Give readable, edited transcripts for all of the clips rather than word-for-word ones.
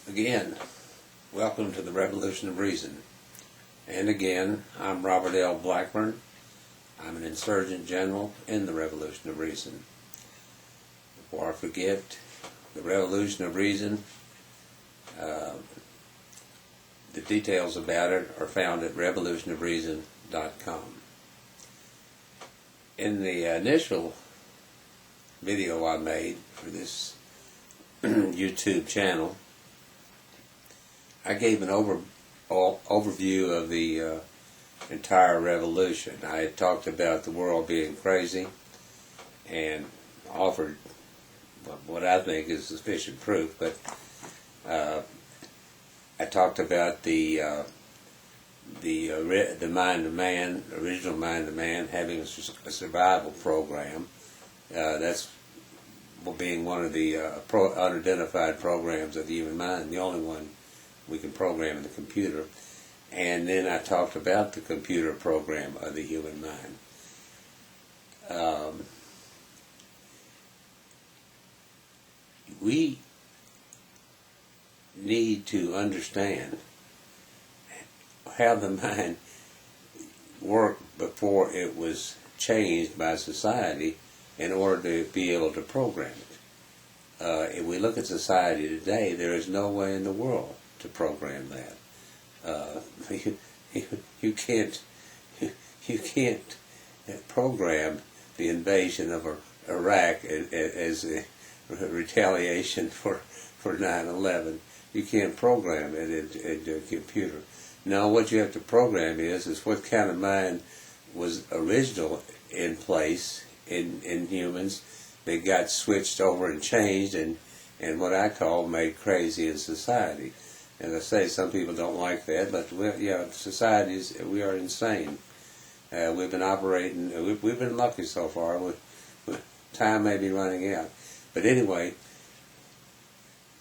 Again, welcome to the Revolution of Reason. And again, I'm Robert L. Blackburn. I'm an Insurgent General in the Revolution of Reason. Before I forget, the Revolution of Reason, the details about it are found at revolutionofreason.com. In the initial video I made for this YouTube channel, I gave an overview of the entire revolution. I had talked about the world being crazy and offered what I think is sufficient proof, but I talked about the mind of man, original mind of man, having a survival program. That's being one of the unidentified programs of the human mind, the only one we can program in the computer. And then I talked about the computer program of the human mind. We need to understand how the mind worked before it was changed by society in order to be able to program it. If we look at society today, there is no way in the world to program that. You can't program the invasion of Iraq as a retaliation for 9/11. You can't program it into a computer. Now, what you have to program is what kind of mind was original in place in humans that got switched over and changed and what I call made crazy in society. As I say, some people don't like that, but societies, we are insane. We've been operating, we've been lucky so far. Time may be running out. But anyway,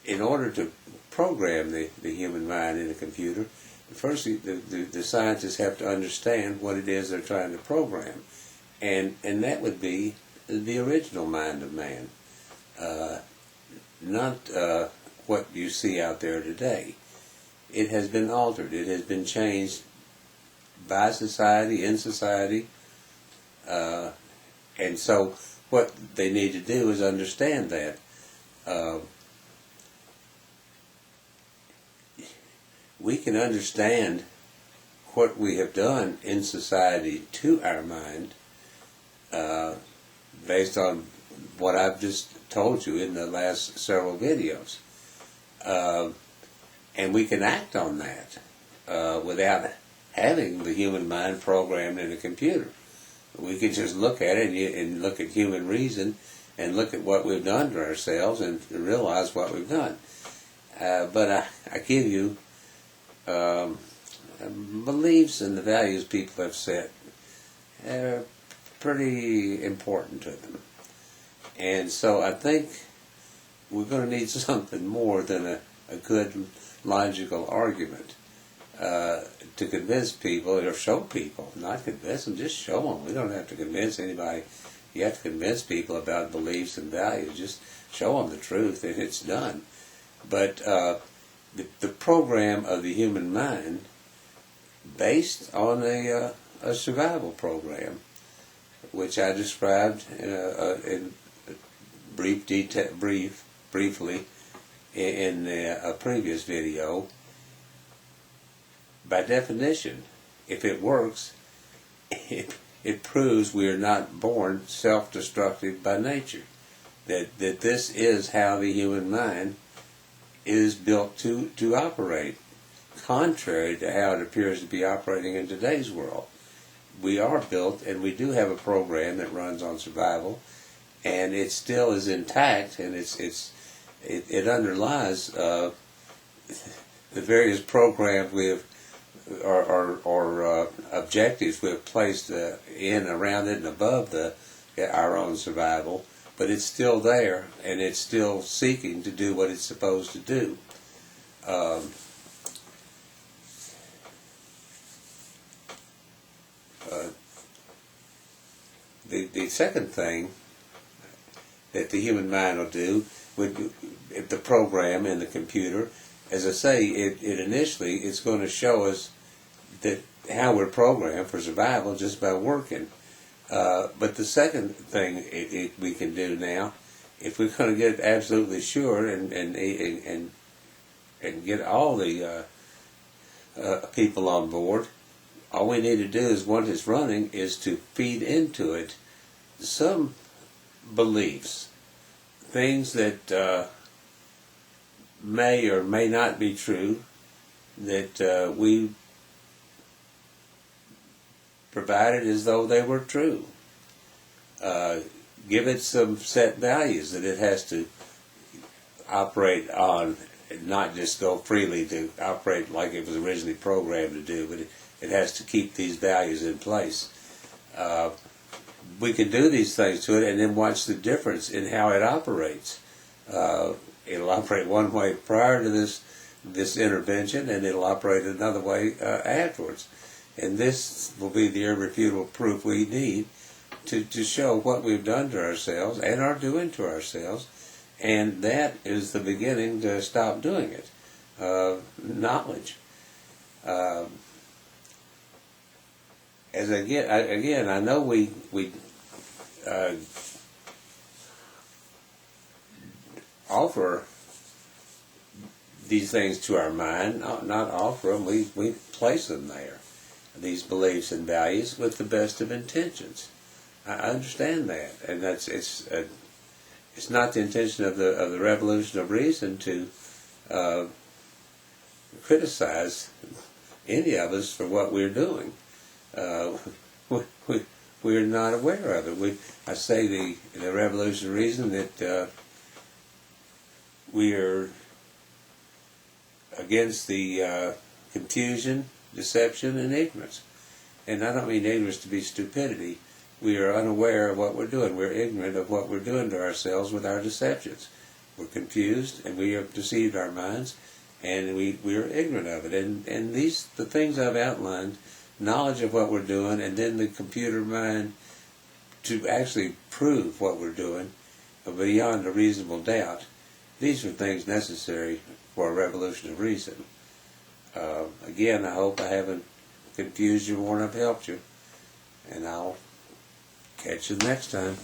in order to program the human mind in a computer, first the scientists have to understand what it is they're trying to program. And that would be the original mind of man, not what you see out there today. It has been altered. It has been changed by society, in society. And so what they need to do is understand that. We can understand what we have done in society to our mind based on what I've just told you in the last several videos. And we can act on that without having the human mind programmed in a computer. We can just look at it and look at human reason and look at what we've done to ourselves and realize what we've done. But I give you beliefs and the values people have set are pretty important to them. And so I think we're going to need something more than a good logical argument to convince people or show people, not convince them, just show them. We don't have to convince anybody. You have to convince people about beliefs and values. Just show them the truth and it's done. But the program of the human mind, based on a survival program, which I described in briefly in a previous video. By definition, if it works, it proves we are not born self-destructive by nature. That this is how the human mind is built to operate, contrary to how it appears to be operating in today's world. We are built, and we do have a program that runs on survival, and it still is intact, and it underlies the various programs we have or objectives we have placed in, around it, and above our own survival. But it's still there, and it's still seeking to do what it's supposed to do. The second thing that the human mind will do, with the program in the computer, as I say, it initially it's going to show us that how we're programmed for survival just by working. But the second thing we can do now, if we're going to get absolutely sure and get all the people on board, all we need to do is, once it's running, is to feed into it some beliefs, things that may or may not be true, that we provided as though they were true. Give it some set values that it has to operate on, not just go freely to operate like it was originally programmed to do, but it has to keep these values in place. We can do these things to it and then watch the difference in how it operates. It'll operate one way prior to this intervention, and it'll operate another way afterwards. And this will be the irrefutable proof we need to show what we've done to ourselves and are doing to ourselves. And that is the beginning to stop doing it. Knowledge. As again, I know we offer these things to our mind, not offer them, we place them there, these beliefs and values, with the best of intentions. I understand that, and it's not the intention of the Revolution of Reason to criticize any of us for what we're doing. We're not aware of it. I say the Revolution of Reason that we are against the confusion, deception, and ignorance. And I don't mean ignorance to be stupidity. We are unaware of what we're doing. We're ignorant of what we're doing to ourselves with our deceptions. We're confused, and we have deceived our minds, and we are ignorant of it. And the things I've outlined, knowledge of what we're doing, and then the computer mind to actually prove what we're doing beyond a reasonable doubt, these are things necessary for a revolution of reason. Again, I hope I haven't confused you more than I've helped you, and I'll catch you next time.